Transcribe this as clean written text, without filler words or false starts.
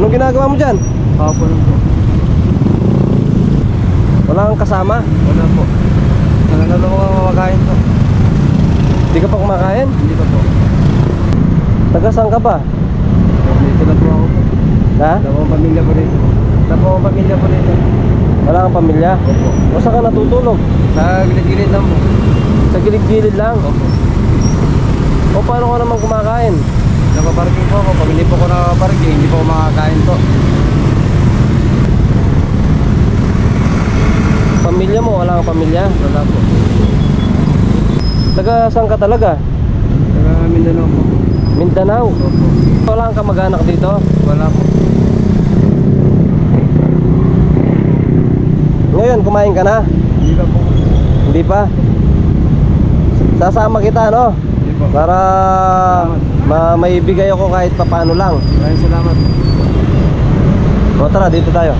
Anong ginagawa mo dyan? Kahapon lang po. Wala kang kasama? Wala po. Nanganalo ko mamakain to. Hindi ka pa kumakain? Hindi pa po. Taga saan ka ba? Dito lang po ako po. Ha? Wala akong pamilya po rito. Wala po akong pamilya po rito. Wala kang pamilya? Opo. O saan ka natutulog? Sa gilid-gilid lang po. Sa gilid-gilid lang? Opo. O paano ka naman kumakain? Napaparking po ako. Pag hindi po ako nakaparking, hindi po ako makakain po. Pamilya mo? Wala kang pamilya? Wala po. Taga saan ka talaga? Taga Mindanao po. Mindanao? Opo. Wala kang kamag-anak dito? Wala po. Ngayon, kumain ka na? Hindi pa po. Hindi pa? Sasama kita, no? Hindi po. Para maibigay ako kahit papano lang. Maraming salamat. O tara, dito tayo.